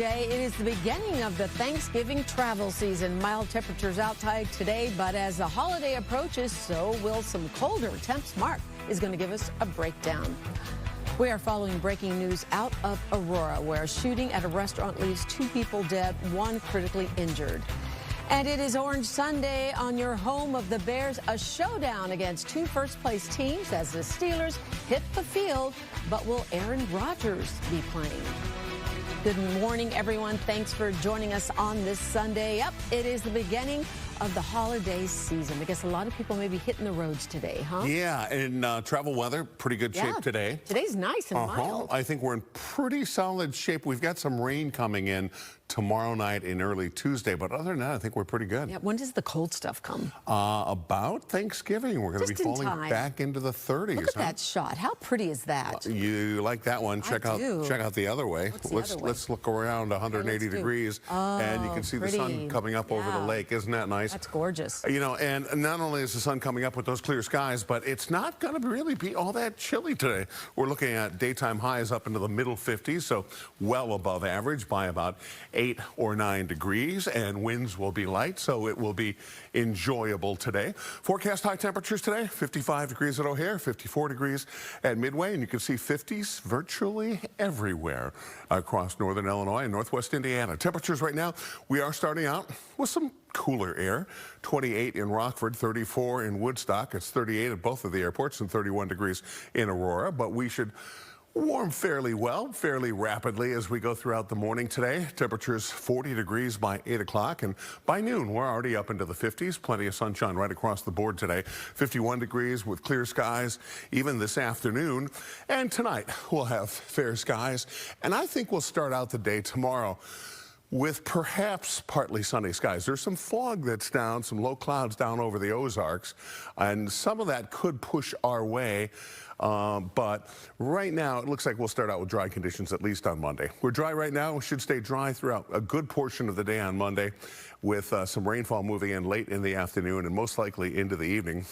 It is the beginning of the Thanksgiving travel season. Mild temperatures outside today, but as the holiday approaches, so will some colder temps. Mark is going to give us a breakdown. We are following breaking news out of Aurora, where a shooting at a restaurant leaves 2 people dead, 1 critically injured. And it is Orange Sunday on your home of the Bears, a showdown against 2 first-place teams as the Steelers hit the field. But will Aaron Rodgers be playing? Good morning, everyone. Thanks for joining us on this Sunday. Yep, it is the beginning of the holiday season. I guess a lot of people may be hitting the roads today, huh? Yeah, and travel weather, pretty good shape today. Today's nice and mild. I think we're in pretty solid shape. We've got some rain coming in tomorrow night and early Tuesday, but other than that, I think we're pretty good. Yeah, when does the cold stuff come? About Thanksgiving. We're going to be falling back into the 30s. Look at that shot. How pretty is that? You like that one? Check out the other way. Let's look around 180 degrees, and you can see the sun coming up over the lake. Isn't that nice? That's gorgeous. You know, and not only is the sun coming up with those clear skies, but it's not going to really be all that chilly today. We're looking at daytime highs up into the middle 50s, so well above average by about 8 or 9 degrees, and winds will be light, so it will be enjoyable today. Forecast high temperatures today, 55 degrees at O'Hare, 54 degrees at Midway, and you can see 50s virtually everywhere across northern Illinois and northwest Indiana. Temperatures right now, we are starting out with some cooler air. 28 in Rockford, 34 in Woodstock. It's 38 at both of the airports and 31 degrees in Aurora, but we should warm fairly well, fairly rapidly as we go throughout the morning today. Temperatures 40 degrees by 8 o'clock, and by noon we're already up into the 50s. Plenty of sunshine right across the board today. 51 degrees with clear skies even this afternoon. And tonight we'll have fair skies, and I think we'll start out the day tomorrow with perhaps partly sunny skies. There's some fog that's down, some low clouds down over the Ozarks, and some of that could push our way. But right now, it looks like we'll start out with dry conditions, at least on Monday. We're dry right now. We should stay dry throughout a good portion of the day on Monday, with some rainfall moving in late in the afternoon and most likely into the evening.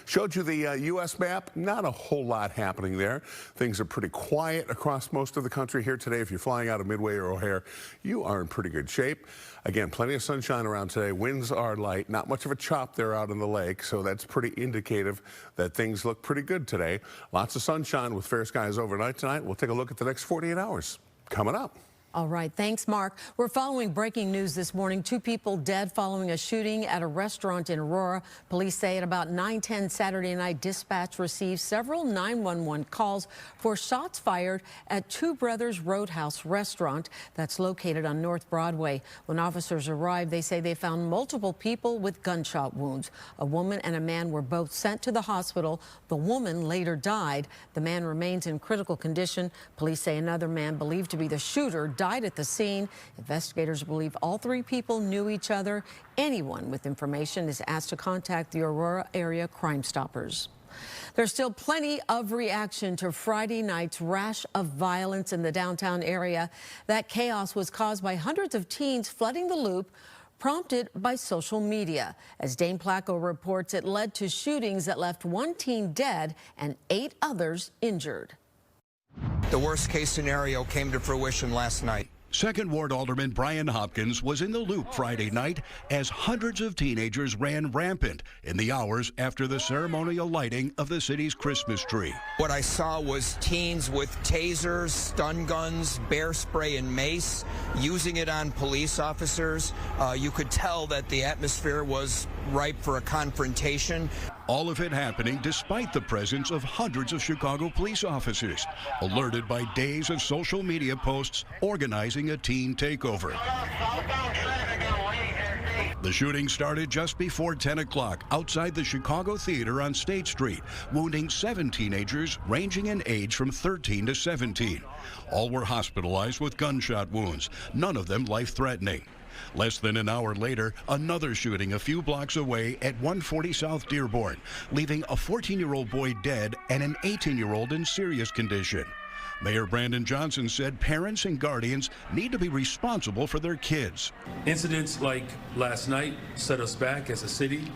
Showed you the U.S. map. Not a whole lot happening there. Things are pretty quiet across most of the country here today. If you're flying out of Midway or O'Hare, you are in pretty good shape. Again, plenty of sunshine around today. Winds are light. Not much of a chop there out in the lake, so that's pretty indicative that things look pretty good today. Lots of sunshine with fair skies overnight tonight. We'll take a look at the next 48 hours coming up. All right. Thanks, Mark. We're following breaking news this morning. 2 people dead following a shooting at a restaurant in Aurora. Police say at about 9:10 Saturday night, dispatch received several 911 calls for shots fired at Two Brothers Roadhouse restaurant that's located on North Broadway. When officers arrived, they say they found multiple people with gunshot wounds. A woman and a man were both sent to the hospital. The woman later died. The man remains in critical condition. Police say another man believed to be the shooter died at the scene. Investigators believe all 3 people knew each other. Anyone with information is asked to contact the Aurora area Crime Stoppers. There's still plenty of reaction to Friday night's rash of violence in the downtown area. That chaos was caused by hundreds of teens flooding the Loop, prompted by social media. As Dane Placco reports, it led to shootings that left 1 teen dead and 8 others injured. The worst-case scenario came to fruition last night. Second Ward Alderman Brian Hopkins was in the Loop Friday night as hundreds of teenagers ran rampant in the hours after the ceremonial lighting of the city's Christmas tree. What I saw was teens with tasers, stun guns, bear spray, and mace, using it on police officers. You could tell that the atmosphere was ripe for a confrontation. All of it happening despite the presence of hundreds of Chicago police officers, alerted by days of social media posts organizing a teen takeover. The shooting started just before 10 o'clock outside the Chicago Theater on State Street, wounding 7 teenagers ranging in age from 13 to 17. All were hospitalized with gunshot wounds, none of them life-threatening. Less than an hour later, another shooting a few blocks away at 140 South Dearborn, leaving a 14-year-old boy dead and an 18-year-old in serious condition. Mayor Brandon Johnson said parents and guardians need to be responsible for their kids. Incidents like last night set us back as a city,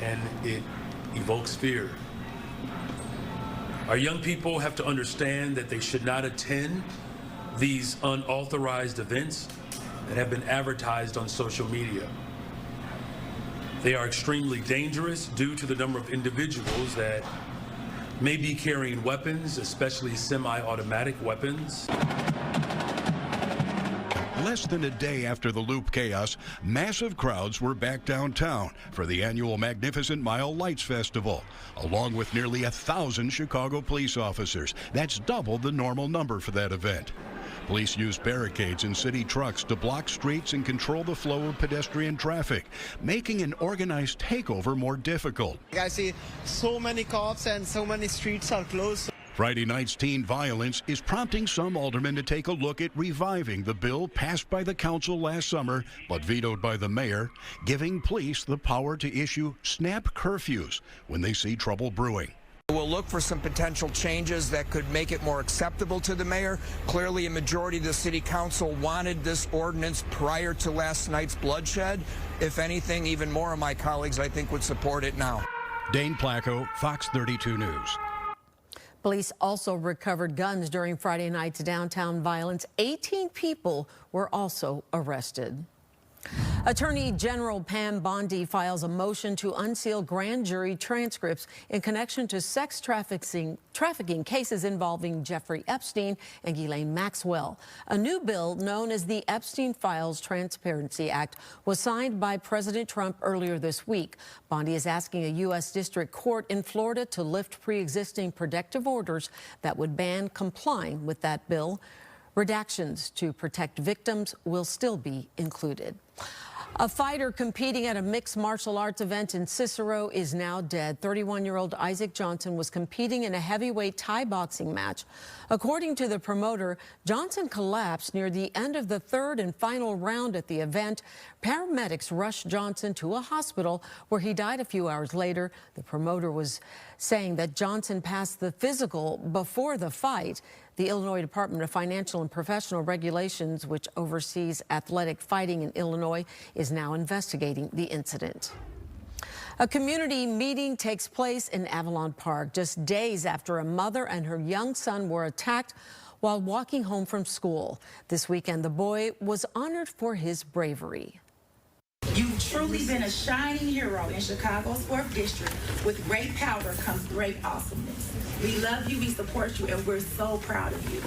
and it evokes fear. Our young people have to understand that they should not attend these unauthorized events that have been advertised on social media. They are extremely dangerous due to the number of individuals that may be carrying weapons, especially semi-automatic weapons. Less than a day after the Loop chaos, massive crowds were back downtown for the annual Magnificent Mile Lights Festival, along with nearly 1,000 Chicago police officers. That's double the normal number for that event. Police used barricades and city trucks to block streets and control the flow of pedestrian traffic, making an organized takeover more difficult. I see so many cops and so many streets are closed. Friday night's teen violence is prompting some aldermen to take a look at reviving the bill passed by the council last summer but vetoed by the mayor, giving police the power to issue snap curfews when they see trouble brewing. We'll look for some potential changes that could make it more acceptable to the mayor. Clearly, a majority of the city council wanted this ordinance prior to last night's bloodshed. If anything, even more of my colleagues, I think, would support it now. Dane Placco, Fox 32 News. Police also recovered guns during Friday night's downtown violence. 18 people were also arrested. Attorney General Pam Bondi files a motion to unseal grand jury transcripts in connection to sex trafficking cases involving Jeffrey Epstein and Ghislaine Maxwell. A new bill known as the Epstein Files Transparency Act was signed by President Trump earlier this week. Bondi is asking a U.S. district court in Florida to lift pre-existing protective orders that would ban complying with that bill. Redactions to protect victims will still be included. A fighter competing at a mixed martial arts event in Cicero is now dead. 31-year-old Isaac Johnson was competing in a heavyweight Thai boxing match. According to the promoter, Johnson collapsed near the end of the third and final round at the event. Paramedics rushed Johnson to a hospital where he died a few hours later. The promoter was saying that Johnson passed the physical before the fight. The Illinois Department of Financial and Professional Regulations, which oversees athletic fighting in Illinois, is now investigating the incident. A community meeting takes place in Avalon Park just days after a mother and her young son were attacked while walking home from school. This weekend, the boy was honored for his bravery. You've truly been a shining hero in Chicago's 4th District. With great power comes great awesomeness. We love you, we support you, and we're so proud of you.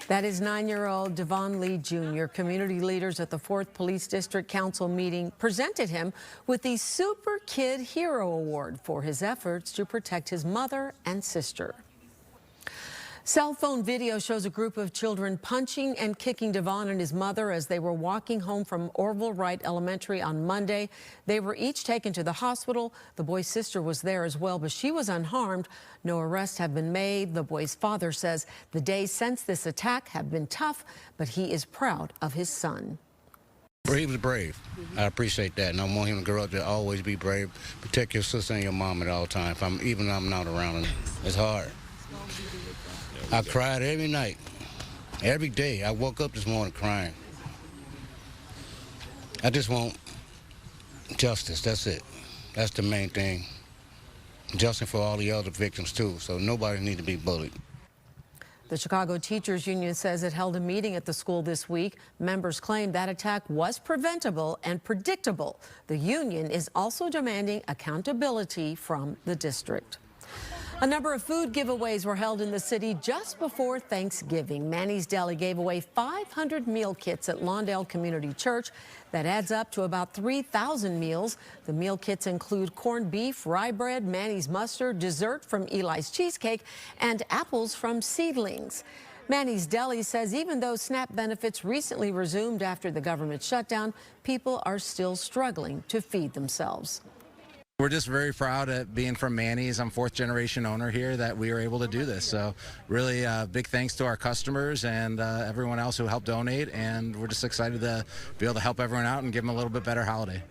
That is 9-year-old Devon Lee Jr. Community leaders at the 4th Police District Council meeting presented him with the Super Kid Hero Award for his efforts to protect his mother and sister. Cell phone video shows a group of children punching and kicking Devon and his mother as they were walking home from Orville Wright Elementary on Monday. They were each taken to the hospital. The boy's sister was there as well, but she was unharmed. No arrests have been made. The boy's father says the days since this attack have been tough, but he is proud of his son. He was brave. I appreciate that, and I want him to grow up to always be brave. Protect your sister and your mom at all times. Even if I'm not around. It's hard. I cried every night, every day. I woke up this morning crying. I just want justice, that's it. That's the main thing. Justice for all the other victims too, so nobody needs to be bullied. The Chicago Teachers Union says it held a meeting at the school this week. Members claim that attack was preventable and predictable. The union is also demanding accountability from the district. A number of food giveaways were held in the city just before Thanksgiving. Manny's Deli gave away 500 meal kits at Lawndale Community Church. That adds up to about 3,000 meals. The meal kits include corned beef, rye bread, Manny's mustard, dessert from Eli's Cheesecake, and apples from Seedlings. Manny's Deli says even though SNAP benefits recently resumed after the government shutdown, people are still struggling to feed themselves. We're just very proud at being from Manny's. I'm 4th generation owner here that we were able to do this. So really big thanks to our customers and everyone else who helped donate. And we're just excited to be able to help everyone out and give them a little bit better holiday.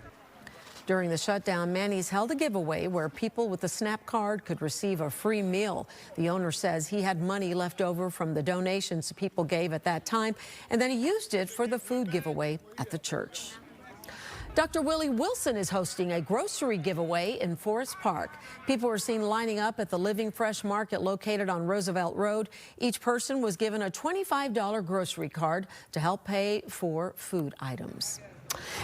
During the shutdown, Manny's held a giveaway where people with a SNAP card could receive a free meal. The owner says he had money left over from the donations people gave at that time, and then he used it for the food giveaway at the church. Dr. Willie Wilson is hosting a grocery giveaway in Forest Park. People were seen lining up at the Living Fresh Market located on Roosevelt Road. Each person was given a $25 grocery card to help pay for food items.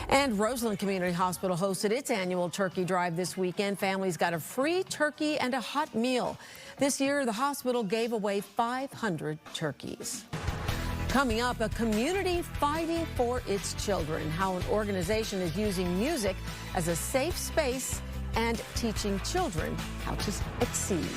And Roseland Community Hospital hosted its annual turkey drive this weekend. Families got a free turkey and a hot meal. This year, the hospital gave away 500 turkeys. Coming up, a community fighting for its children, how an organization is using music as a safe space and teaching children how to exceed.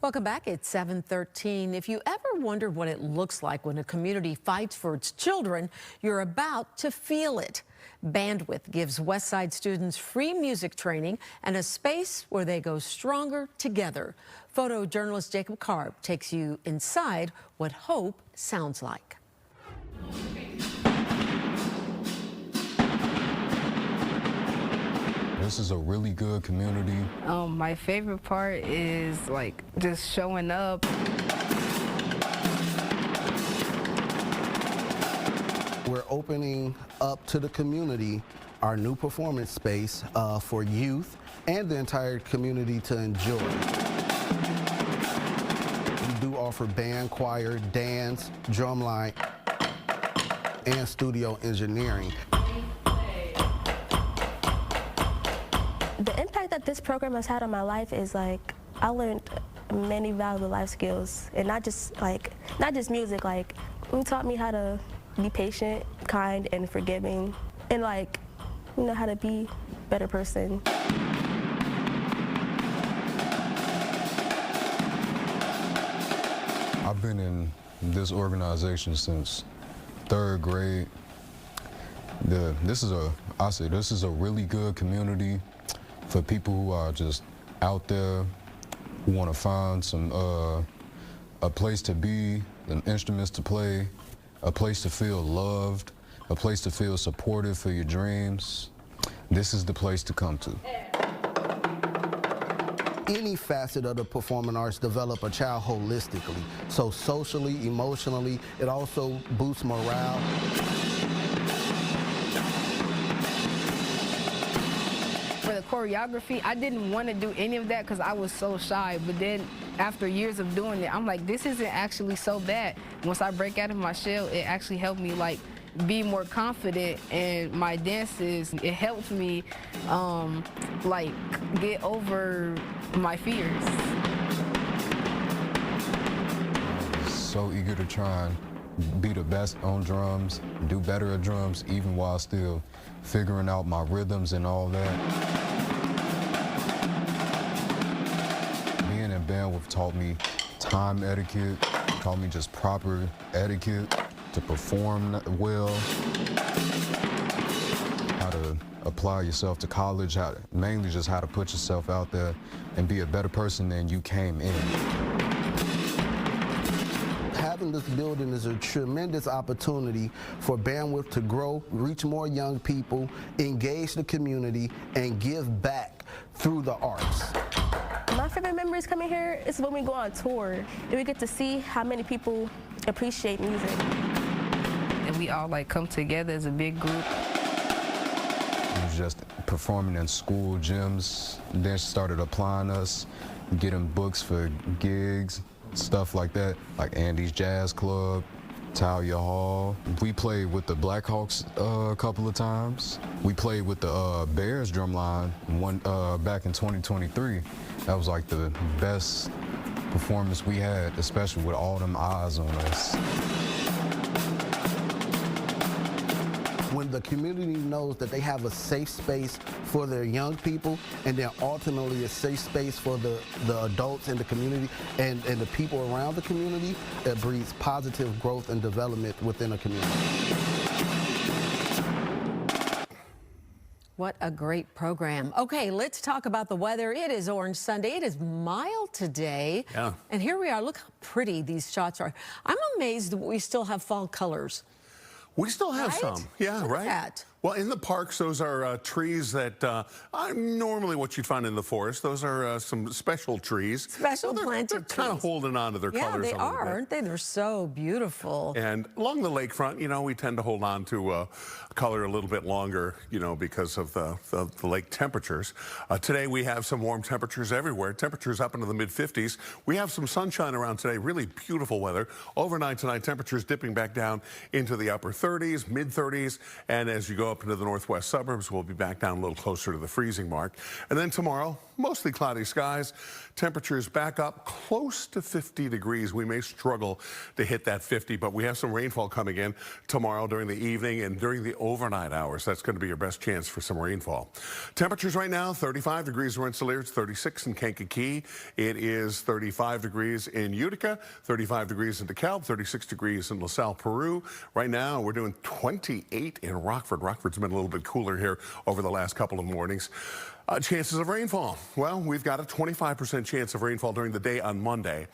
Welcome back. It's 7:13. If you ever wondered what it looks like when a community fights for its children, you're about to feel it. Bandwidth gives Westside students free music training and a space where they go stronger together. Photojournalist Jacob Karp takes you inside what hope sounds like. This is a really good community. My favorite part is like just showing up. We're opening up to the community our new performance space for youth and the entire community to enjoy. We do offer band, choir, dance, drumline, and studio engineering. The impact that this program has had on my life is like I learned many valuable life skills, and not just music. Like it taught me how to be patient, kind, and forgiving, and how to be a better person. I've been in this organization since 3rd grade. This is a really good community for people who are just out there, who want to find a place to be, instruments to play, a place to feel loved, a place to feel supported for your dreams. This is the place to come to. any facet of the performing arts develop a child holistically. So socially, emotionally, it also boosts morale. For the choreography, I didn't want to do any of that because I was so shy, but then after years of doing it, I'm like, this isn't actually so bad. Once I break out of my shell, it actually helped me like be more confident in my dances. It helped me like get over my fears. So eager to try and be the best on drums, do better at drums, even while still figuring out my rhythms and all that. Being in bandwidth taught me time etiquette, taught me just proper etiquette to perform well, how to apply yourself to college, mainly just how to put yourself out there and be a better person than you came in. Having this building is a tremendous opportunity for Bandwidth to grow, reach more young people, engage the community, and give back through the arts. My favorite memories coming here is when we go on tour and we get to see how many people appreciate music. And we all like come together as a big group. It was just performing in school gyms, then started applying us, getting books for gigs, stuff like that, like Andy's Jazz Club, Talia Hall. We played with the Blackhawks a couple of times. We played with the Bears drumline back in 2023. That was like the best performance we had, especially with all them eyes on us. When the community knows that they have a safe space for their young people, and then ultimately a safe space for the adults in the community and the people around the community, it breeds positive growth and development within a community. What a great program. Okay, let's talk about the weather. It is Orange Sunday. It is mild today. Yeah. And here we are. Look how pretty these shots are. I'm amazed that we still have fall colors. We still have Right? some. Yeah, Look at right? that. Well, in the parks, those are trees that are normally what you'd find in the forest. Those are some special trees. Special They're planted kind of trees. holding on to their Yeah, colors they a little are, bit. aren't they? They're so beautiful. And along the lakefront, you know, we tend to hold on to color a little bit longer, you know, because of the lake temperatures. Today we have some warm temperatures everywhere. Temperatures up into the mid-50s. We have some sunshine around today. Really beautiful weather. Overnight tonight, temperatures dipping back down into the upper 30s, mid-30s. And as you go up into the northwest suburbs, we'll be back down a little closer to the freezing mark. And then tomorrow, mostly cloudy skies. Temperatures back up close to 50 degrees. We may struggle to hit that 50, but we have some rainfall coming in tomorrow during the evening and during the overnight hours. That's going to be your best chance for some rainfall. Temperatures right now, 35 degrees in Rensselaer, it's 36 in Kankakee. It is 35 degrees in Utica, 35 degrees in DeKalb, 36 degrees in LaSalle, Peru. Right now, we're doing 28 in Rockford. Rockford's been a little bit cooler here over the last couple of mornings. Chances of rainfall. Well, we've got a 25% chance of rainfall during the day on Monday.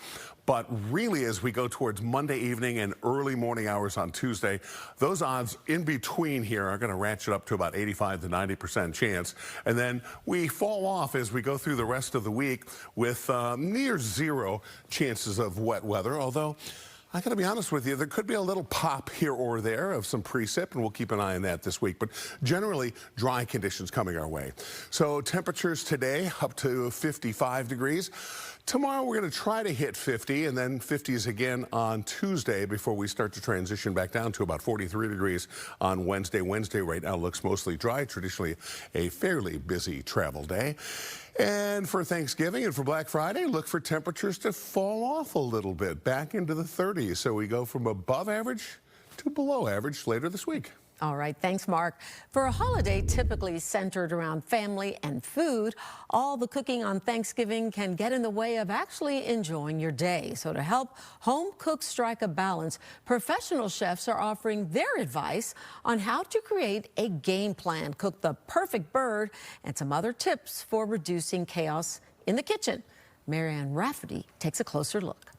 But really, as we go towards Monday evening and early morning hours on Tuesday, those odds in between here are going to ratchet up to about 85 to 90% chance. And then we fall off as we go through the rest of the week with near zero chances of wet weather, although I got to be honest with you, there could be a little pop here or there of some precip, and we'll keep an eye on that this week. But generally, dry conditions coming our way. So temperatures today up to 55 degrees. Tomorrow, we're going to try to hit 50, and then 50s again on Tuesday before we start to transition back down to about 43 degrees on Wednesday. Wednesday right now looks mostly dry, traditionally a fairly busy travel day. And for Thanksgiving and for Black Friday, look for temperatures to fall off a little bit, back into the 30s. So we go from above average to below average later this week. All right, thanks, Mark. For a holiday typically centered around family and food, all the cooking on Thanksgiving can get in the way of actually enjoying your day. So to help home cooks strike a balance, professional chefs are offering their advice on how to create a game plan, cook the perfect bird, and some other tips for reducing chaos in the kitchen. Marianne Rafferty takes a closer look.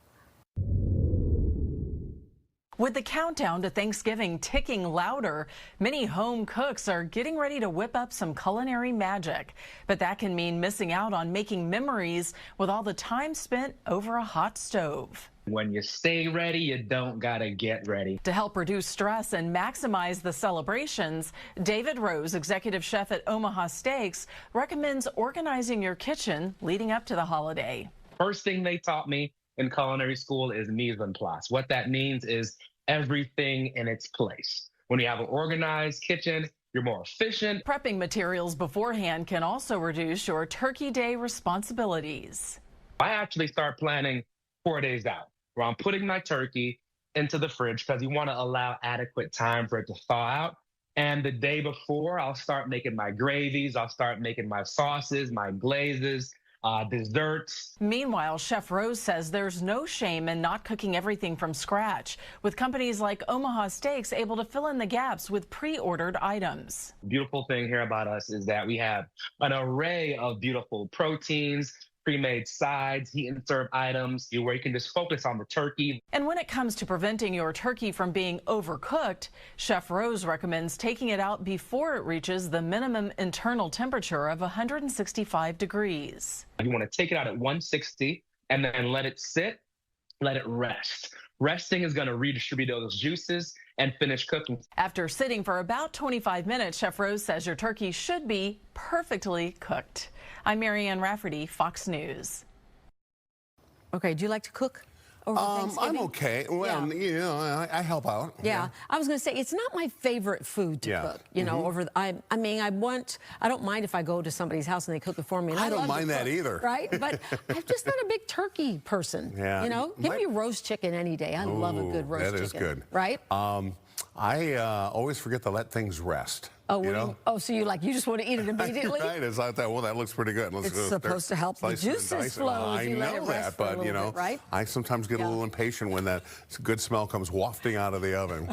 With the countdown to Thanksgiving ticking louder, many home cooks are getting ready to whip up some culinary magic. But that can mean missing out on making memories with all the time spent over a hot stove. When you stay ready, you don't gotta get ready. To help reduce stress and maximize the celebrations, David Rose, executive chef at Omaha Steaks, recommends organizing your kitchen leading up to the holiday. First thing they taught me in culinary school is mise en place. What that means is everything in its place. When you have an organized kitchen, you're more efficient. Prepping materials beforehand can also reduce your Turkey Day responsibilities. I actually start planning 4 days out, where I'm putting my turkey into the fridge because you want to allow adequate time for it to thaw out. And the day before, I'll start making my gravies, I'll start making my sauces, my glazes, desserts. Meanwhile, Chef Rose says there's no shame in not cooking everything from scratch, with companies like Omaha Steaks able to fill in the gaps with pre-ordered items. The beautiful thing here about us is that we have an array of beautiful proteins, pre-made sides, heat and serve items, where you can just focus on the turkey. And when it comes to preventing your turkey from being overcooked, Chef Rose recommends taking it out before it reaches the minimum internal temperature of 165 degrees. You want to take it out at 160 and then let it sit, let it rest. Resting is going to redistribute those juices and finish cooking. After sitting for about 25 minutes, Chef Rose says your turkey should be perfectly cooked. I'm Marianne Rafferty, Fox News. Okay, do you like to cook over Thanksgiving? I'm okay. Well, you know, I help out. Yeah, I was going to say it's not my favorite food to cook. You know, I mean, I don't mind if I go to somebody's house and they cook it for me. And I don't mind that either. Right, but I'm just not a big turkey person. Yeah, you know, give me roast chicken any day. I love a good roast chicken. That is good. Right. I always forget to let things rest. Oh, you know? So you just want to eat it immediately? Right. It's like that. Well, that looks pretty good. It's supposed to help the juices flow. I know that, but you know, right? I sometimes get a little impatient when that good smell comes wafting out of the oven.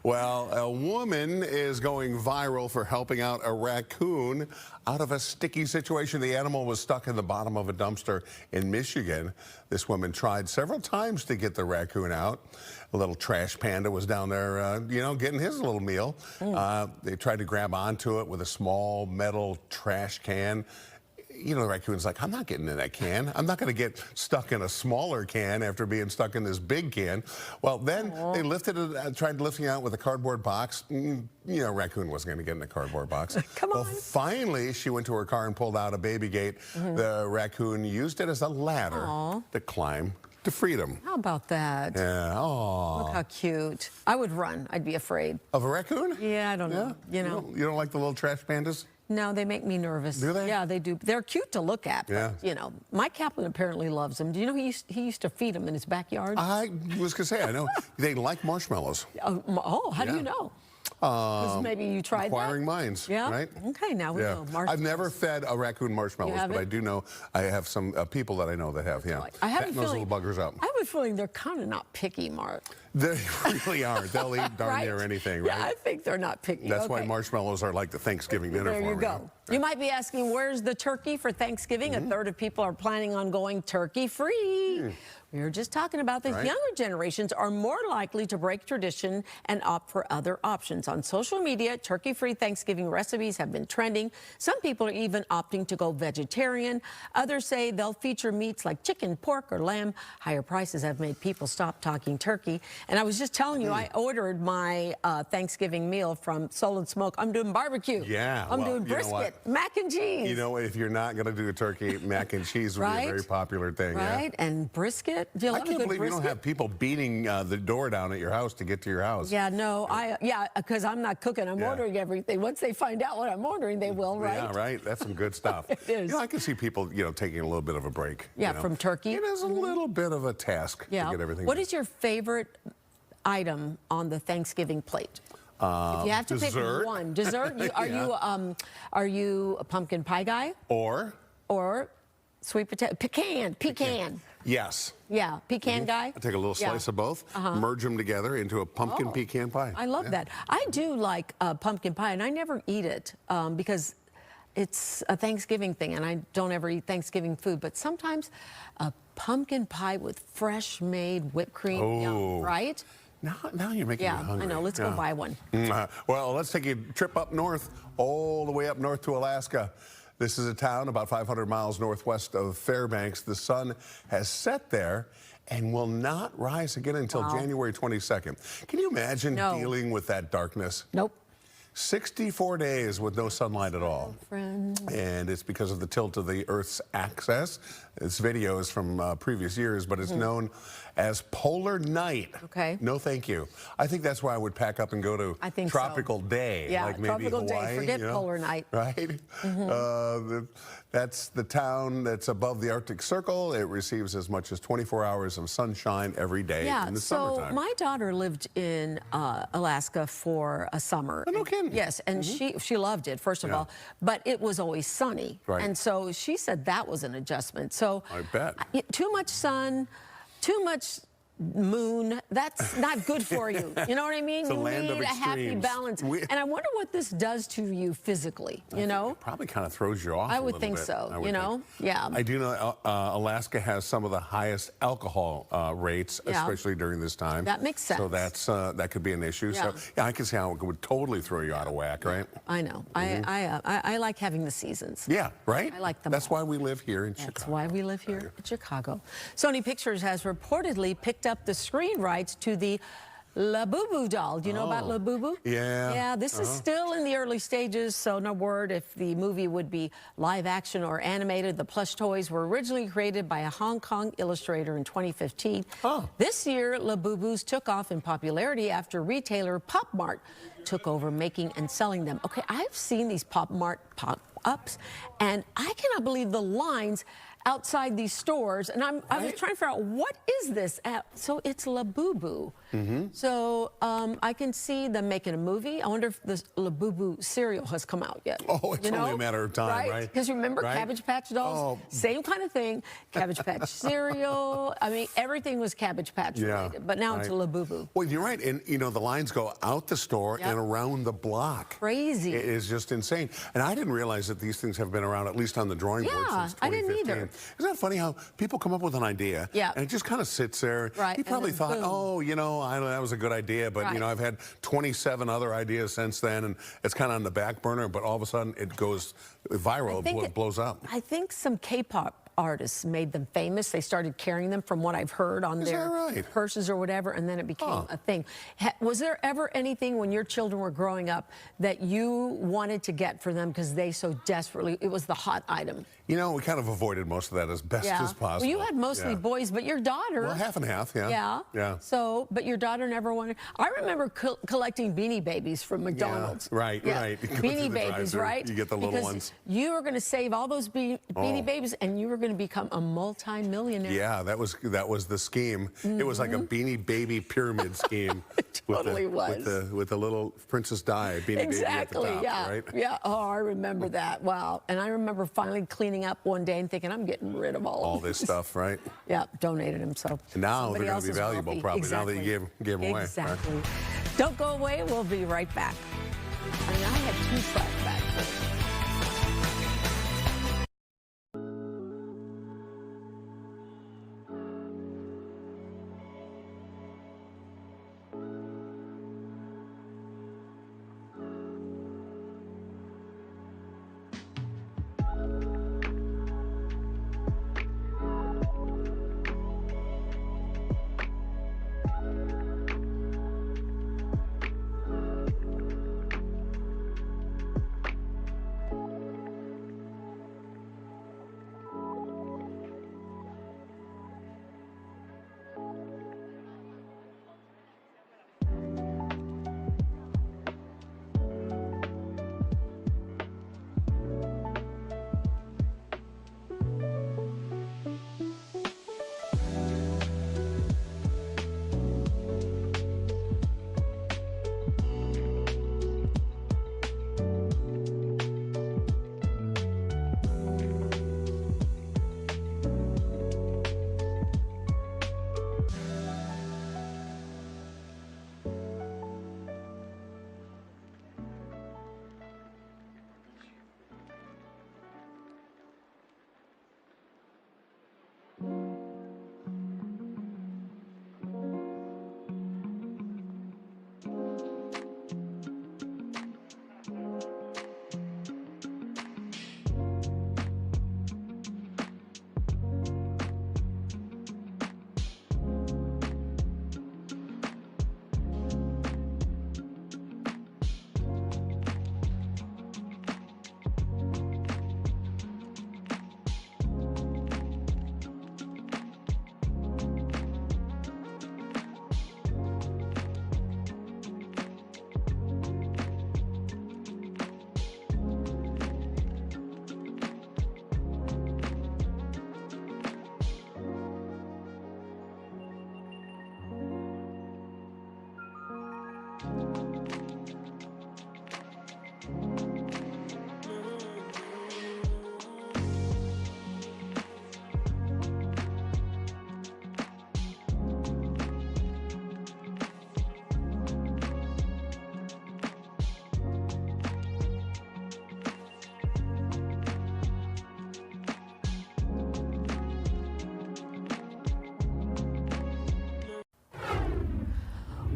Well, a woman is going viral for helping out a raccoon out of a sticky situation. The animal was stuck in the bottom of a dumpster in Michigan. This woman tried several times to get the raccoon out. A little trash panda was down there, you know, getting his little meal. They tried to grab onto it with a small metal trash can. You know, the raccoon's like, I'm not getting in that can. I'm not going to get stuck in a smaller can after being stuck in this big can. Well, then they lifted it, tried lifting it out with a cardboard box. You know, raccoon wasn't going to get in the cardboard box. Come on. Well, finally, she went to her car and pulled out a baby gate. The raccoon used it as a ladder to climb to freedom. How about that? Yeah. Oh. Look how cute. I would run. I'd be afraid. Of a raccoon? Yeah, I don't know. You know. You don't like the little trash pandas? No, they make me nervous. Do they? Yeah, they do. They're cute to look at. But, you know, Mike Kaplan apparently loves them. Do you know he used to feed them in his backyard? I was going to say, I know. They like marshmallows. Oh, how do you know? Because maybe you tried Acquiring minds, right? Okay, now we know. I've never fed a raccoon marshmallows, but I do know I have some people that I know that have, I have a those feeling, little buggers up. I have a feeling they're kind of not picky, Mark. They really aren't. They'll eat darn near anything, right? Yeah, I think they're not picky. That's why marshmallows are like the Thanksgiving dinner for me. There you go. You might be asking, where's the turkey for Thanksgiving? A third of people are planning on going turkey-free. We were just talking about this. Younger generations are more likely to break tradition and opt for other options. On social media, turkey-free Thanksgiving recipes have been trending. Some people are even opting to go vegetarian. Others say they'll feature meats like chicken, pork, or lamb. Higher prices have made people stop talking turkey. And I was just telling you, I ordered my Thanksgiving meal from Soul and Smoke. I'm doing barbecue. Yeah. I'm doing brisket, mac and cheese. You know, if you're not going to do a turkey, mac and cheese would be a very popular thing. Right? And brisket. Do you love I can't believe you don't have people beating the door down at your house to get to your house. Yeah, no, because I'm not cooking. I'm ordering everything. Once they find out what I'm ordering, they will, right? Yeah, right. That's some good stuff. It is. You know, I can see people, you know, taking a little bit of a break. Yeah, you know? from turkey. It is a little bit of a task to get everything What done. is your favorite item on the Thanksgiving plate? If you have to pick one. Dessert? Are you a pumpkin pie guy? Or sweet potato? Pecan. Yes. Yeah, pecan guy. I take a little slice of both, merge them together into a pumpkin pecan pie. I love that. I do like pumpkin pie, and I never eat it because it's a Thanksgiving thing, and I don't ever eat Thanksgiving food. But sometimes a pumpkin pie with fresh-made whipped cream, right? Now you're making me hungry. I know. Let's go buy one. Well, let's take a trip up north, all the way up north to Alaska. This is a town about 500 miles northwest of Fairbanks. The sun has set there and will not rise again until January 22nd. Can you imagine dealing with that darkness? Nope. 64 days with no sunlight at all. Friend. And it's because of the tilt of the Earth's axis. This video is from previous years, but it's known as polar night. Okay. No, thank you. I think that's why I would pack up and go to tropical day. Yeah, like maybe tropical Hawaii, day. Forget polar night. Right? That's the town that's above the Arctic Circle. It receives as much as 24 hours of sunshine every day in the summertime. My daughter lived in Alaska for a summer. Oh, no kidding. Yes, and she loved it, first of all, but it was always sunny. Right. And so she said that was an adjustment. So I bet. Too much sun, too much moon, that's not good for you. You know what I mean? It's a you land of need a happy extremes. balance. And I wonder what this does to you physically, you know? It probably kind of throws you off I a would little think bit, so, I would you know? think. Yeah. I do know Alaska has some of the highest alcohol rates, especially during this time. That makes sense. So that's that could be an issue. Yeah. So yeah, I can see how it would totally throw you out of whack, right? I know. I like having the seasons. Yeah, right? I like them. That's why we live here in Chicago. That's why we live here in Chicago. Sony Pictures has reportedly picked up the screen rights to the Labubu doll. Do you know about Labubu? Yeah. Yeah, this is still in the early stages, so no word if the movie would be live action or animated. The plush toys were originally created by a Hong Kong illustrator in 2015. This year, Labubus took off in popularity after retailer Pop Mart took over making and selling them. Okay, I've seen these Pop Mart pop-ups, and I cannot believe the lines outside these stores, and I was trying to figure out, what is this? So it's Labubu. So I can see them making a movie. I wonder if the Labubu cereal has come out yet. Oh, it's only a matter of time, right? Because remember Cabbage Patch dolls? Same kind of thing. Cabbage Patch cereal. I mean, everything was Cabbage Patch related, but now it's Labubu. Well, you're right, and you know, the lines go out the store and around the block. Crazy. It is just insane. And I didn't realize that these things have been around, at least on the drawing board, since 2015. I didn't either. Isn't that funny how people come up with an idea and it just kind of sits there? Right. You probably thought, oh, you know, that was a good idea, but you know, I've had 27 other ideas since then, and it's kind of on the back burner, but all of a sudden it goes viral, it blows up. I think some K-pop artists made them famous. They started carrying them, from what I've heard, on their purses or whatever, and then it became a thing. Was there ever anything when your children were growing up that you wanted to get for them because they so desperately, it was the hot item? You know, we kind of avoided most of that as best as possible. Well, you had mostly boys, but your daughter... Well, half and half, Yeah. So, but your daughter never wanted... I remember collecting Beanie Babies from McDonald's. Right. Beanie Babies, right? You get the little ones. You were going to save all those Beanie Babies, and you were going to become a multi-millionaire. Yeah, that was the scheme. It was like a Beanie Baby pyramid scheme. It totally was. With the little Princess Di Beanie Baby at the top, right? Yeah. Oh, I remember that. Wow. And I remember finally cleaning up one day and thinking, I'm getting rid of all this stuff, right? Yeah, donated them. So and now they're going to be valuable, wealthy. probably. Now that you gave them away. Exactly. Right? Don't go away. We'll be right back. I mean, I had 2 flashbacks.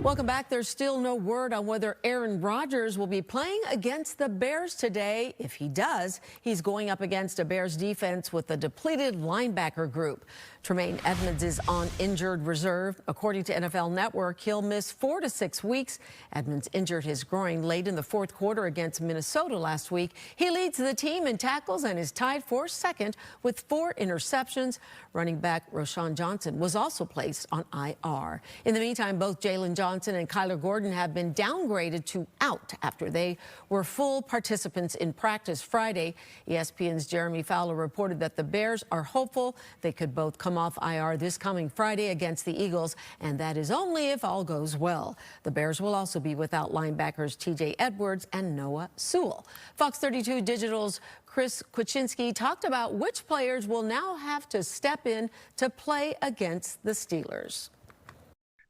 Welcome back. There's still no word on whether Aaron Rodgers will be playing against the Bears today. If he does, he's going up against a Bears defense with a depleted linebacker group. Tremaine Edmonds is on injured reserve. According to NFL Network, he'll miss 4 to 6 weeks. Edmonds injured his groin late in the fourth quarter against Minnesota last week. He leads the team in tackles and is tied for second with 4 interceptions. Running back Roschon Johnson was also placed on IR. In the meantime, both Jalen Johnson and Kyler Gordon have been downgraded to out after they were full participants in practice Friday. ESPN's Jeremy Fowler reported that the Bears are hopeful they could both come off IR this coming Friday against the Eagles, and that is only if all goes well. The Bears will also be without linebackers TJ Edwards and Noah Sewell. Fox 32 Digital's Chris Kwczynski talked about which players will now have to step in to play against the Steelers.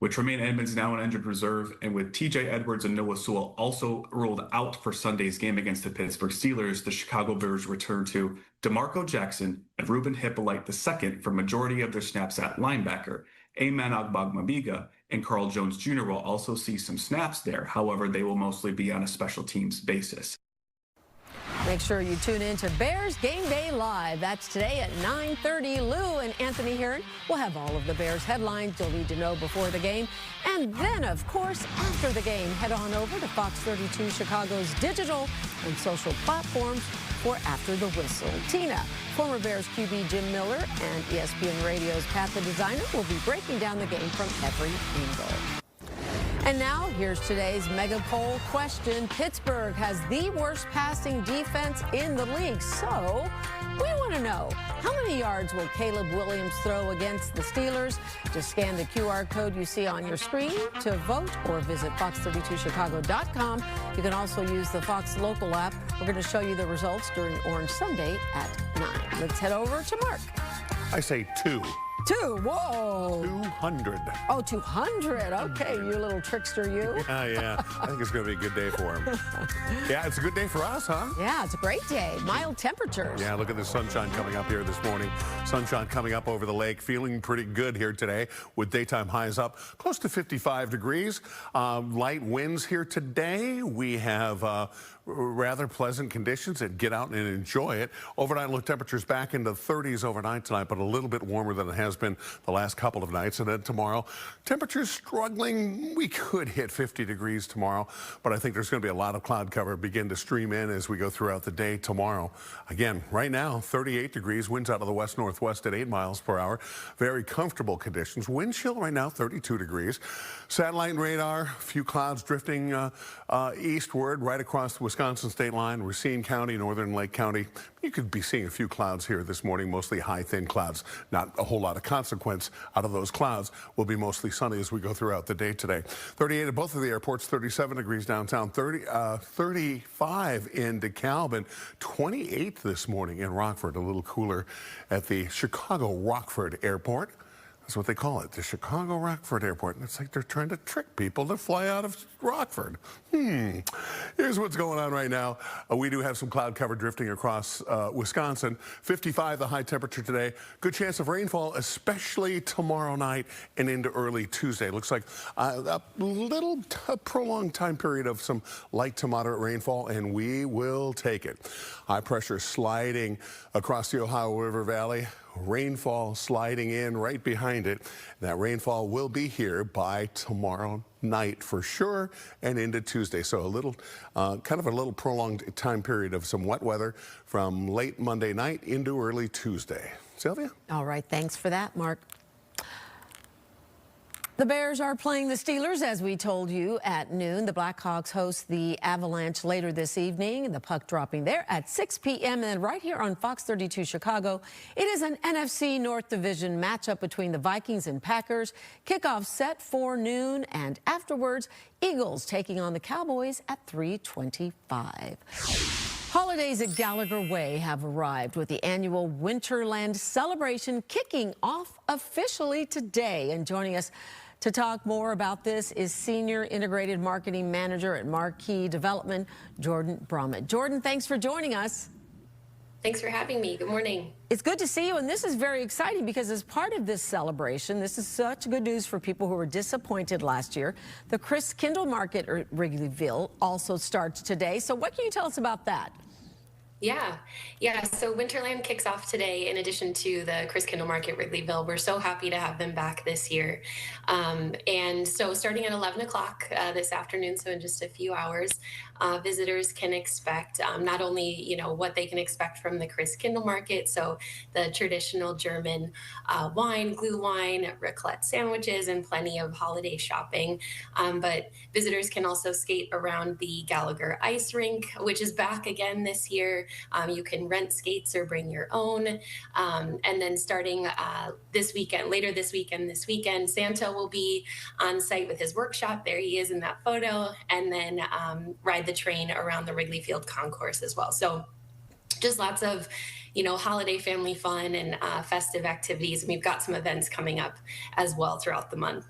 With Tremaine Edmonds now on injured reserve, and with TJ Edwards and Noah Sewell also ruled out for Sunday's game against the Pittsburgh Steelers, the Chicago Bears return to DeMarco Jackson and Ruben Hippolyte II for majority of their snaps at linebacker. Amen Ogbagmabiga and Carl Jones Jr. will also see some snaps there. However, they will mostly be on a special teams basis. Make sure you tune in to Bears Game Day Live. That's today at 9:30. Lou and Anthony Herron will have all of the Bears headlines you'll need to know before the game. And then, of course, after the game, head on over to Fox 32 Chicago's digital and social platforms for After the Whistle. Tina, former Bears QB Jim Miller, and ESPN Radio's Pat the Designer will be breaking down the game from every angle. And now, here's today's mega poll question. Pittsburgh has the worst passing defense in the league. So, we want to know, how many yards will Caleb Williams throw against the Steelers? Just scan the QR code you see on your screen to vote or visit fox32chicago.com. You can also use the Fox local app. We're going to show you the results during Orange Sunday at 9. Let's head over to Mark. I say 2. 2, whoa. 200. Oh, 200. Okay, you little trickster, you. Yeah. I think it's going to be a good day for him. Yeah, it's a good day for us, huh? Yeah, it's a great day. Mild temperatures. Yeah, look at the sunshine coming up here this morning. Sunshine coming up over the lake. Feeling pretty good here today with daytime highs up close to 55 degrees. Light winds here today. We have rather pleasant conditions and get out and enjoy it. Overnight low temperatures back into the 30s overnight tonight, but a little bit warmer than it has been the last couple of nights. And then tomorrow, temperatures struggling. We could hit 50 degrees tomorrow, but I think there's going to be a lot of cloud cover begin to stream in as we go throughout the day tomorrow. Again, right now, 38 degrees, winds out of the west-northwest at 8 miles per hour. Very comfortable conditions. Wind chill right now, 32 degrees. Satellite and radar, a few clouds drifting eastward right across the Wisconsin state line, Racine County, Northern Lake County. You could be seeing a few clouds here this morning, mostly high, thin clouds. Not a whole lot of consequence out of those clouds. Will be mostly sunny as we go throughout the day today. 38 at both of the airports, 37 degrees downtown, 35 in DeKalb, and 28 this morning in Rockford. A little cooler at the Chicago Rockford Airport. That's what they call it, the Chicago Rockford Airport. And it's like they're trying to trick people to fly out of Rockford. Here's what's going on right now. We do have some cloud cover drifting across Wisconsin. 55 the high temperature today. Good chance of rainfall, especially tomorrow night and into early Tuesday. Looks like a little prolonged time period of some light to moderate rainfall, and we will take it. High pressure sliding across the Ohio River Valley. Rainfall sliding in right behind it. That rainfall will be here by tomorrow night for sure and into Tuesday. So a little, kind of a little prolonged time period of some wet weather from late Monday night into early Tuesday. Sylvia? All right, thanks for that, Mark. The Bears are playing the Steelers, as we told you, at noon. The Blackhawks host the Avalanche later this evening. The puck dropping there at 6 p.m. And then right here on Fox 32 Chicago, it is an NFC North Division matchup between the Vikings and Packers. Kickoff set for noon, and afterwards, Eagles taking on the Cowboys at 3:25. Holidays at Gallagher Way have arrived with the annual Winterland celebration kicking off officially today. And joining us to talk more about this is Senior Integrated Marketing Manager at Marquee Development, Jordan Bromett. Jordan, thanks for joining us. Thanks for having me. Good morning. It's good to see you, and this is very exciting because as part of this celebration, this is such good news for people who were disappointed last year. The Chris Kindle Market at Wrigleyville also starts today. So what can you tell us about that? Yeah. So Winterland kicks off today in addition to the Chris Kindle Market Wrigleyville. We're so happy to have them back this year. And so starting at 11 o'clock this afternoon, so in just a few hours, visitors can expect not only, what they can expect from the Chris Kindle Market, so the traditional German wine, glue wine, raclette sandwiches, and plenty of holiday shopping. But visitors can also skate around the Gallagher Ice Rink, which is back again this year. You can rent skates or bring your own. And then starting later this weekend, Santa will be on site with his workshop. There he is in that photo. And then ride the train around the Wrigley Field concourse as well. So just lots of, holiday family fun and festive activities. And we've got some events coming up as well throughout the month.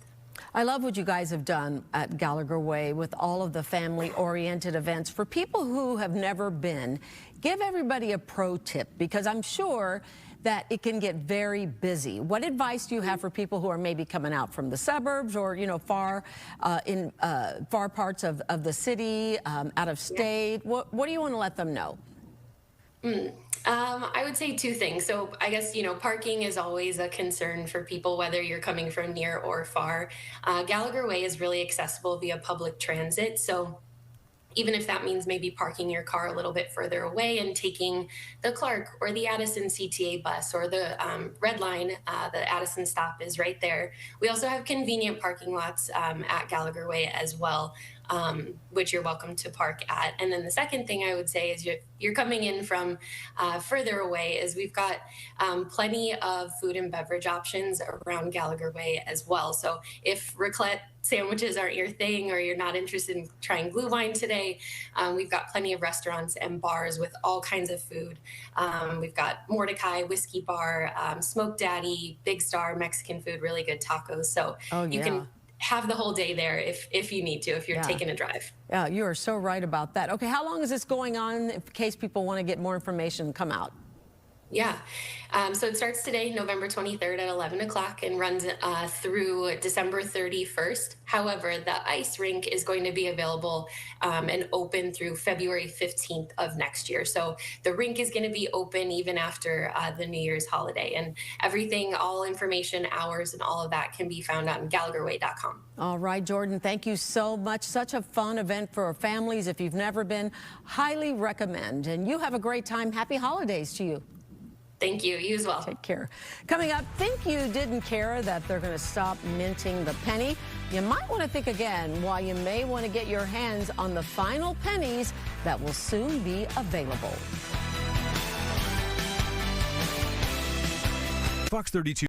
I love what you guys have done at Gallagher Way with all of the family-oriented events. For people who have never been, give everybody a pro tip, because I'm sure that it can get very busy. What advice do you have for people who are maybe coming out from the suburbs or, far parts of the city, out of state? What do you want to let them know? I would say two things. So I guess, parking is always a concern for people, whether you're coming from near or far. Gallagher Way is really accessible via public transit. So even if that means maybe parking your car a little bit further away and taking the Clark or the Addison CTA bus or the Red Line, the Addison stop is right there. We also have convenient parking lots at Gallagher Way as well, which you're welcome to park at. And then the second thing I would say is you're coming in from further away is we've got plenty of food and beverage options around Gallagher Way as well. So if raclette sandwiches aren't your thing or you're not interested in trying glue wine today, we've got plenty of restaurants and bars with all kinds of food. We've got Mordecai Whiskey Bar, Smoke Daddy, Big Star Mexican food, really good tacos. So you can have the whole day there if you need to, if you're taking a drive. Yeah, you are so right about that. Okay, how long is this going on in case people want to get more information, come out? Yeah. So it starts today, November 23rd at 11 o'clock and runs through December 31st. However, the ice rink is going to be available and open through February 15th of next year. So the rink is going to be open even after the New Year's holiday. And everything, all information, hours, and all of that can be found on GallagherWay.com. All right, Jordan, thank you so much. Such a fun event for families. If you've never been, highly recommend. And you have a great time. Happy holidays to you. Thank you. You as well. Take care. Coming up, think you didn't care that they're going to stop minting the penny? You might want to think again why you may want to get your hands on the final pennies that will soon be available. Fox 32.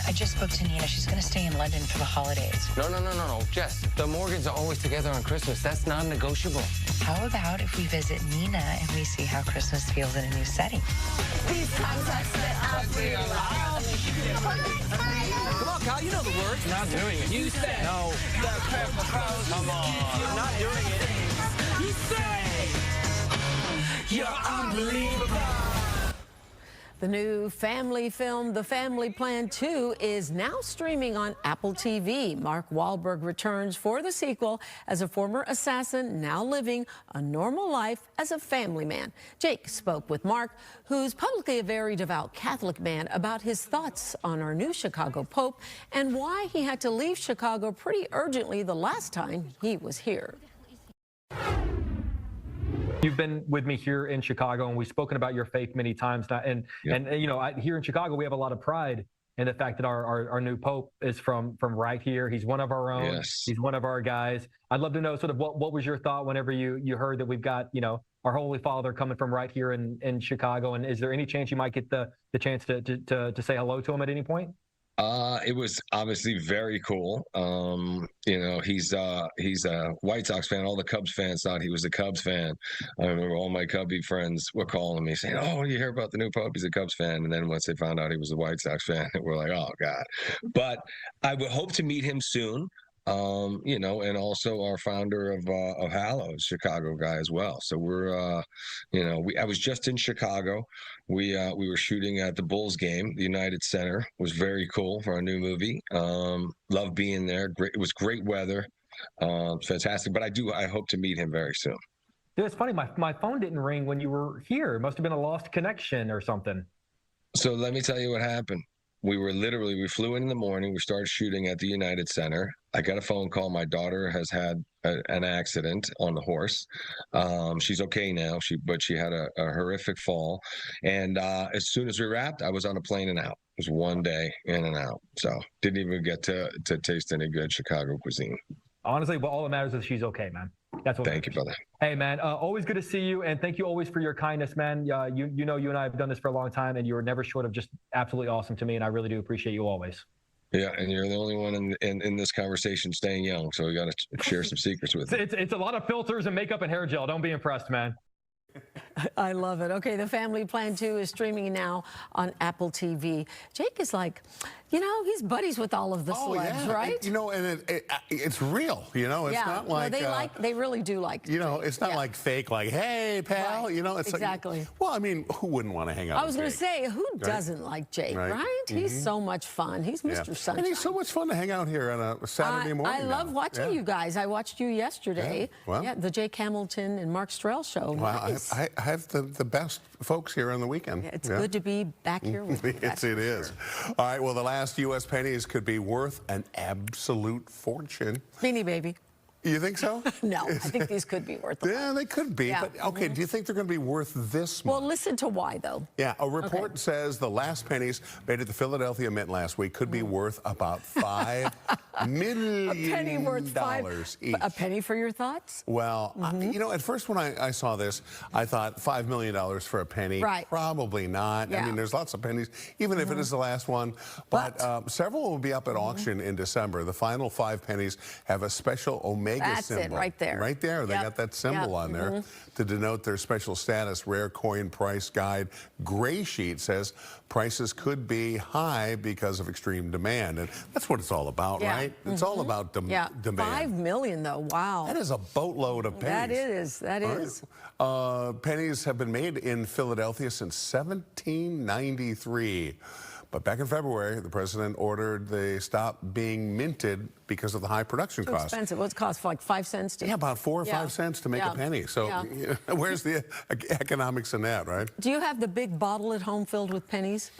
I just spoke to Nina. She's going to stay in London for the holidays. No. Jess, the Morgans are always together on Christmas. That's non-negotiable. How about if we visit Nina and we see how Christmas feels in a new setting? These contacts that I feel Come on, Kyle, you know the words. Not doing it. You said. No. Come on. You're not doing it. You say. You're unbelievable. The new family film, The Family Plan 2, is now streaming on Apple TV. Mark Wahlberg returns for the sequel as a former assassin now living a normal life as a family man. Jake spoke with Mark, who's publicly a very devout Catholic man, about his thoughts on our new Chicago Pope and why he had to leave Chicago pretty urgently the last time he was here. You've been with me here in Chicago, and we've spoken about your faith many times now. And you know, here in Chicago, we have a lot of pride in the fact that our new Pope is from right here. He's one of our own. Yes. He's one of our guys. I'd love to know sort of what was your thought whenever you heard that we've got, you know, our Holy Father coming from right here in Chicago. And is there any chance you might get the chance to say hello to him at any point? It was obviously very cool. You know, he's a White Sox fan. All the Cubs fans thought he was a Cubs fan. I remember all my Cubby friends were calling me saying, "Oh, you hear about the new Pope? He's a Cubs fan." And then once they found out he was a White Sox fan, we're like, "Oh God!" But I would hope to meet him soon. You know, and also our founder of Hallows, Chicago guy as well. So we're, you know, I was just in Chicago. We were shooting at the Bulls game. The United Center it was very cool for our new movie. Love being there. Great. It was great weather. Fantastic. But I hope to meet him very soon. Dude, it's funny. My phone didn't ring when you were here. It must have been a lost connection or something. So let me tell you what happened. We flew in the morning. We started shooting at the United Center. I got a phone call. My daughter has had an accident on the horse. She's okay now, but she had a horrific fall. And as soon as we wrapped, I was on a plane and out. It was one day in and out. So didn't even get to taste any good Chicago cuisine. Honestly, but all that matters is she's okay, man. That's what. Thank you, brother. Hey, man, always good to see you, and thank you always for your kindness, man. You know, you and I have done this for a long time, and you were never short of just absolutely awesome to me, and I really do appreciate you always. Yeah, and you're the only one in this conversation staying young, so we got to share some secrets with you. It's a lot of filters and makeup and hair gel. Don't be impressed, man. I love it. Okay, The Family Plan 2 is streaming now on Apple TV. Jake is like, you know, he's buddies with all of the celebs, right? And, you know, and it's real, you know? It's not like... No, they really do like you know, it's not like fake, like, hey, pal, you know? It's exactly. Like, well, I mean, who wouldn't want to hang out I was going to say, who doesn't like Jake, right? He's so much fun. He's Mr. Sunshine. And he's so much fun to hang out here on a Saturday morning. I love watching you guys. I watched you yesterday. Well, the Jake Hamilton and Mark Strell show. Wow, nice. I have the best folks here on the weekend. It's good to be back here with you. Yes, it is. All right, well, the last U.S. pennies could be worth an absolute fortune. Beanie Baby. You think so? No, I think these could be worth a lot. Yeah, they could be. But, okay, do you think they're going to be worth this much? Well, listen to why, though. Yeah, a report says the last pennies made at the Philadelphia Mint last week could be worth about $5 million. A penny worth each. A penny for your thoughts? Well, you know, at first when I saw this, I thought $5 million for a penny. Right. Probably not. Yeah. I mean, there's lots of pennies, even if it is the last one. But several will be up at auction in December. The final 5 pennies have a special omega symbol. That's it, right there. Right there. They got that symbol on there to denote their special status. Rare Coin Price Guide Gray Sheet says prices could be high because of extreme demand. And that's what it's all about, right? It's all about demand. $5 million, though. Wow. That is a boatload of pennies. That is. Pennies have been made in Philadelphia since 1793. But back in February, the president ordered they stop being minted because of the high production costs. Expensive. What's it cost? Like 5 cents to? Yeah, about 4 or 5 cents to make a penny. So where's the economics in that, right? Do you have the big bottle at home filled with pennies?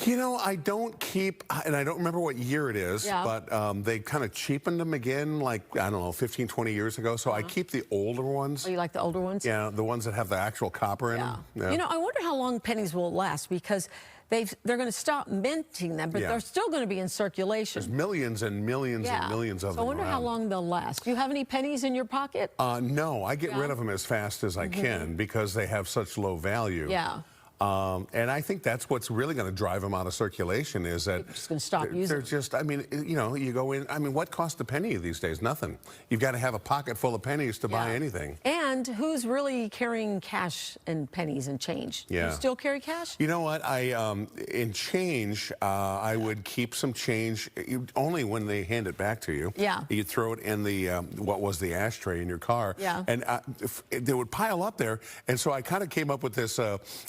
You know, I don't keep, and I don't remember what year it is, Yeah. but they kind of cheapened them again, like, I don't know, 15, 20 years ago. So I keep the older ones. Oh, you like the older ones? Yeah, the ones that have the actual copper in them. Yeah. You know, I wonder how long pennies will last, because they're going to stop minting them, but they're still going to be in circulation. There's millions and millions and millions of them So I wonder how around. long they'll last. Do you have any pennies in your pocket? No, I get rid of them as fast as I can because they have such low value. Yeah. And I think that's what's really going to drive them out of circulation is that They're just going to stop using they're them. just, I mean, you know, you go in, I mean, what costs a penny these days? Nothing. You've got to have a pocket full of pennies to buy anything. And who's really carrying cash and pennies and change? Do you still carry cash? You know what? In change, I would keep some change only when they hand it back to you. Yeah. You throw it in the, what was the ashtray in your car. Yeah. And they would pile up there. And so I kind of came up with this,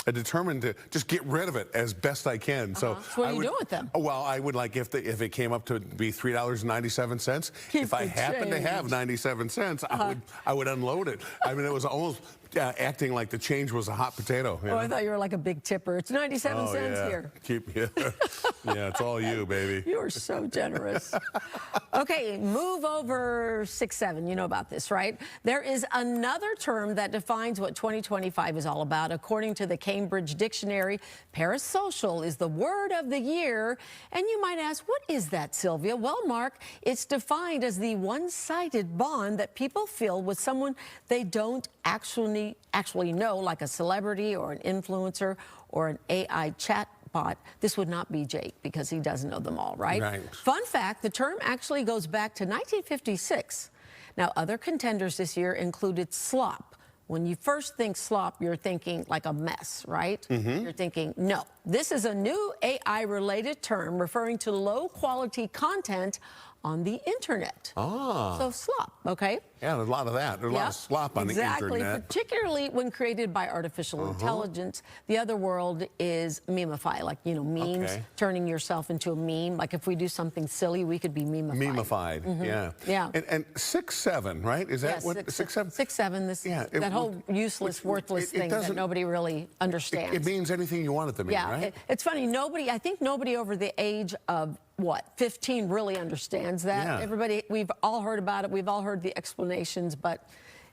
determined to just get rid of it as best I can. So what do you do with them? Well, I would like if it came up to be $3.97. If I happened to have 97 cents, I would unload it. I mean, it was almost acting like the change was a hot potato. You know? I thought you were like a big tipper. It's 97 cents here. Yeah, it's all you, baby. You are so generous. Okay, move over 6-7. You know about this, right? There is another term that defines what 2025 is all about. According to the Cambridge Dictionary, parasocial is the word of the year. And you might ask, what is that, Sylvia? Well, Mark, it's defined as the one-sided bond that people feel with someone they don't actually know, like a celebrity or an influencer or an AI chatbot. This would not be Jake because he doesn't know them all, right? Fun fact, the term actually goes back to 1956. Now, other contenders this year included slop. When you first think slop, you're thinking like a mess, right? You're thinking, no. This is a new AI-related term referring to low-quality content on the internet. So slop, okay? Yeah, there's a lot of that. There's a lot of slop on the internet. Exactly, particularly when created by artificial intelligence. The other world is memify, like, you know, memes, turning yourself into a meme. Like if we do something silly, we could be memified. Memified, yeah. And 6-7, right? Is that what 6-7? 6-7, that whole useless, worthless thing that nobody really understands. It means anything you want it to mean, right? It's funny, I think nobody over the age of, 15 really understands that. Everybody, we've all heard about it. We've all heard the explanations, but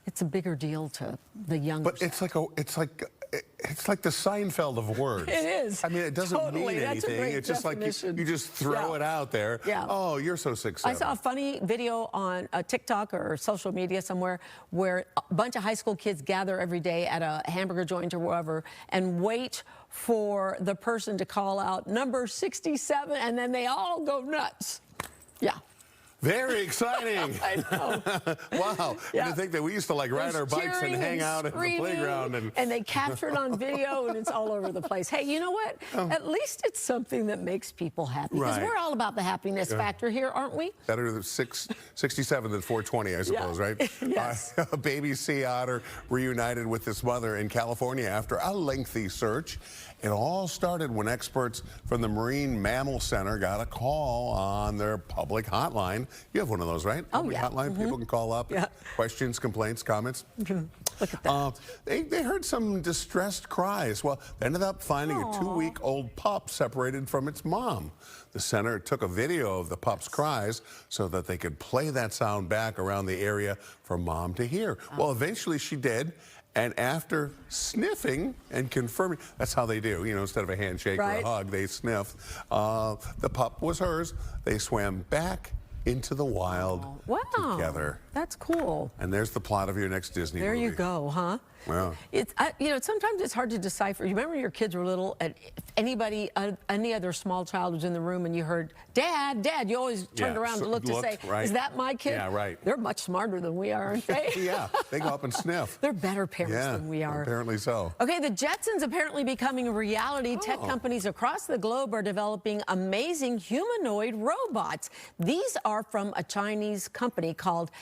it's a bigger deal to the younger. But it's like the Seinfeld of words. It is. I mean, it doesn't mean anything. It's just like you just throw it out there. Oh, you're so 6-7. I saw a funny video on TikTok or social media somewhere where a bunch of high school kids gather every day at a hamburger joint or wherever and wait for the person to call out number 67, and then they all go nuts. Very exciting. I know. Wow. To think that we used to ride our bikes and hang out at the playground. And they capture it on video, and it's all over the place. Hey, you know what? At least it's something that makes people happy. Because we're all about the happiness factor here, aren't we? Better than 67 than 420, I suppose, right? Yes. A baby sea otter reunited with its mother in California after a lengthy search. It all started when experts from the Marine Mammal Center got a call on their public hotline. You have one of those, right? Public hotline. People can call up. Questions, complaints, comments. Look at that. They heard some distressed cries. Well, they ended up finding a 2-week-old pup separated from its mom. The center took a video of the pup's cries so that they could play that sound back around the area for mom to hear. Well, eventually she did. And after sniffing and confirming, that's how they do, instead of a handshake or a hug, they sniff. The pup was hers. They swam back into the wild together. That's cool. And there's the plot of your next Disney movie. There you go, huh? Wow. Sometimes it's hard to decipher. You remember your kids were little, and if any other small child was in the room and you heard, Dad, Dad, you always turned around to look to say, is that my kid? Yeah, right. They're much smarter than we are, aren't they? Yeah, they go up and sniff. They're better parents than we are. Apparently so. Okay, the Jetsons apparently becoming a reality. Tech companies across the globe are developing amazing humanoid robots. These are from a Chinese company called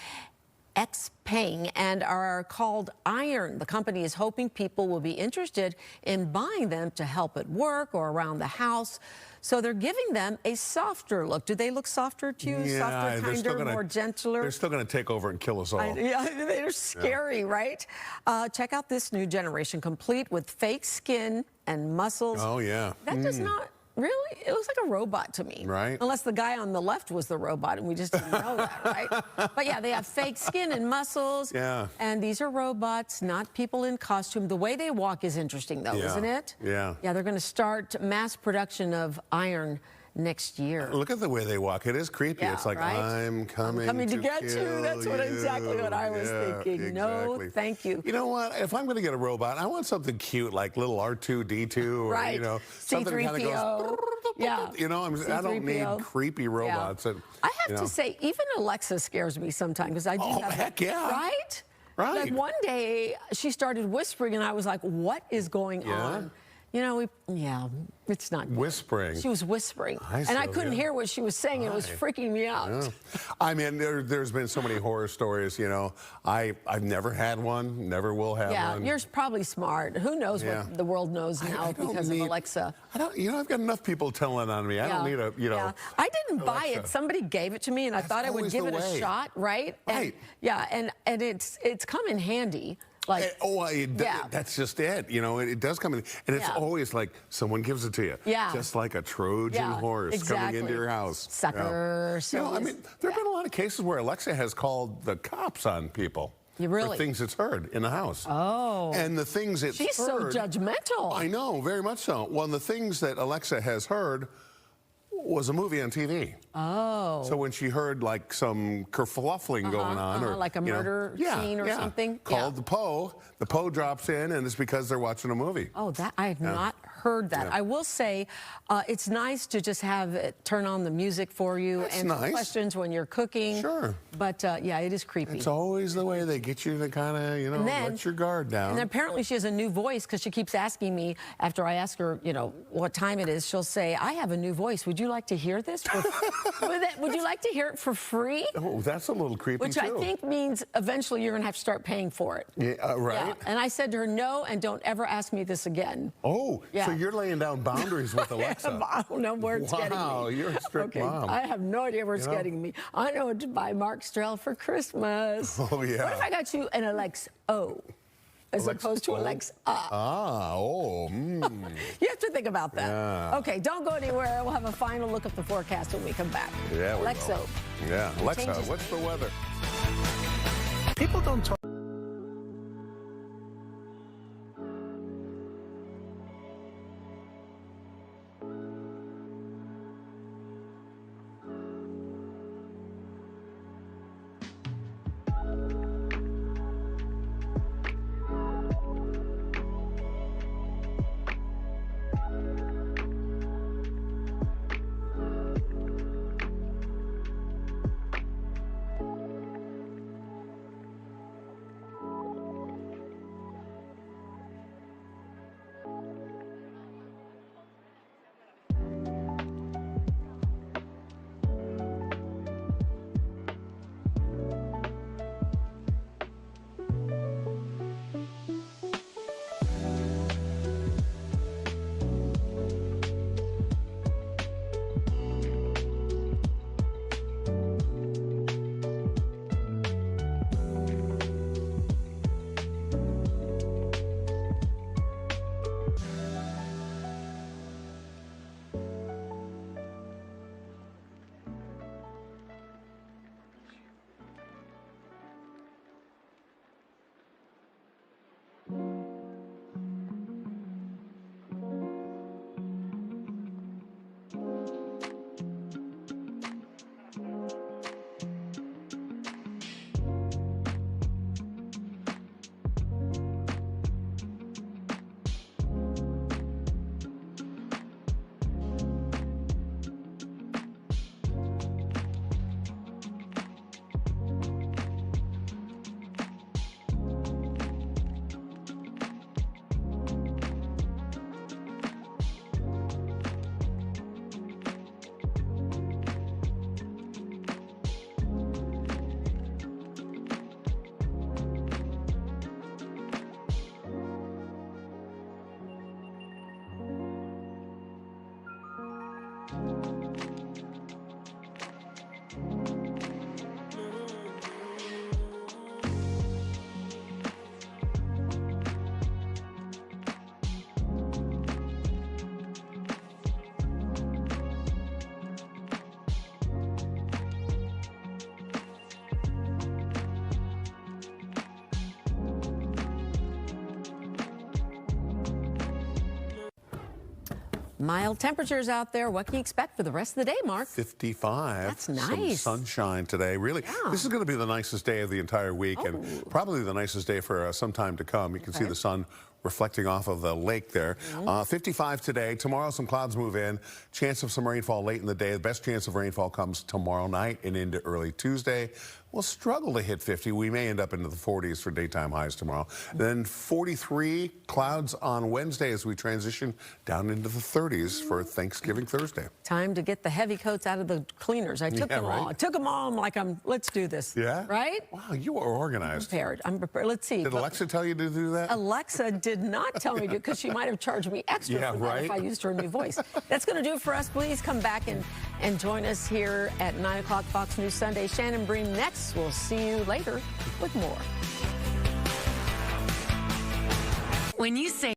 Xpeng and are called Iron. The company is hoping people will be interested in buying them to help at work or around the house. So they're giving them a softer look. Do they look softer to you? Yeah, softer, kinder, more gentler? They're still going to take over and kill us all. Yeah, they're scary, right? Check out this new generation, complete with fake skin and muscles. Oh, yeah. That does not really? It looks like a robot to me. Right. Unless the guy on the left was the robot and we just didn't know that, right? But yeah, they have fake skin and muscles. Yeah. And these are robots, not people in costume. The way they walk is interesting, though, isn't it? Yeah. Yeah, they're going to start mass production of iron next year. Look at the way they walk. It is creepy. Yeah, it's like, right? I'm coming to get kill you. That's exactly what I was thinking. No, exactly. thank you. You know what? If I'm going to get a robot, I want something cute, like little R2-D2, or Right. you know, something that kind of goes. Yeah. You know, I don't need C-3PO. creepy robots. Yeah. I have to say, even Alexa scares me sometimes because I do have. Heck yeah. Right. Right. Like one day she started whispering, and I was like, "What is going on?" You know, it's not good. Whispering. She was whispering, and I couldn't hear what she was saying. It was freaking me out. Yeah. I mean, there's been so many horror stories. You know, I've never had one, never will have one. Yeah, you're probably smart. Who knows what the world knows now because of Alexa? You know, I've got enough people telling on me. I don't need a, you know. Yeah. I didn't buy Alexa. it. Somebody gave it to me, and I thought I would give it a shot, right? Right. And it's come in handy. Like, that's just it. You know, it does come in, and it's always like someone gives it to you. Yeah. Just like a Trojan horse coming into your house. Sucker. You know, I mean, there have been a lot of cases where Alexa has called the cops on people. For things it's heard in the house. Oh. And the things it's She's heard. so judgmental. I know, very much so. Well, the things that Alexa has heard was a movie on TV. Oh. So when she heard like some kerfluffling going on, or like a murder scene or something, called the Poe drops in, and it's because they're watching a movie. Oh, that I have not heard that. I will say, it's nice to just have it turn on the music for you and questions when you're cooking. Sure. But yeah, it is creepy. It's always the way they get you to kind of, you know, let your guard down. And then apparently she has a new voice because she keeps asking me after I ask her, you know, what time it is. She'll say, "I have a new voice. Would you like to hear this? Would you like to hear it for free?" Oh, that's a little creepy Which I think means eventually you're going to have to start paying for it. Yeah, right. Yeah. And I said to her, "No, and don't ever ask me this again." Oh, yeah. So you're laying down boundaries with Alexa. I don't know where it's getting me. Wow, you're a strict mom. I have no idea where it's getting me. I know what to buy Mark Strell for Christmas. Oh, yeah. What if I got you an Alexa O as opposed to Alexa? Oh. You have to think about that. Yeah. Okay, don't go anywhere. We'll have a final look at the forecast when we come back. Yeah, Alexa. Yeah, Alexa, what's the weather? People don't talk. Mild temperatures out there. What can you expect for the rest of the day, Mark? 55. That's nice. Some sunshine today. Really, this is going to be the nicest day of the entire week, and probably the nicest day for some time to come. You can see the sun reflecting off of the lake there. 55 today. Tomorrow, some clouds move in. Chance of some rainfall late in the day. The best chance of rainfall comes tomorrow night and into early Tuesday. We'll struggle to hit 50. We may end up into the 40s for daytime highs tomorrow. Then 43 clouds on Wednesday as we transition down into the 30s for Thanksgiving Thursday. Time to get the heavy coats out of the cleaners. I took them all. I took them all. I'm like, let's do this. Yeah? Right? Wow, you are organized. I'm prepared. Let's see. Did Alexa tell you to do that? Alexa did not tell me to, because she might have charged me extra for that if I used her new voice. That's going to do it for us. Please come back and join us here at 9 o'clock Fox News Sunday. Shannon Bream next. We'll see you later with more. When you say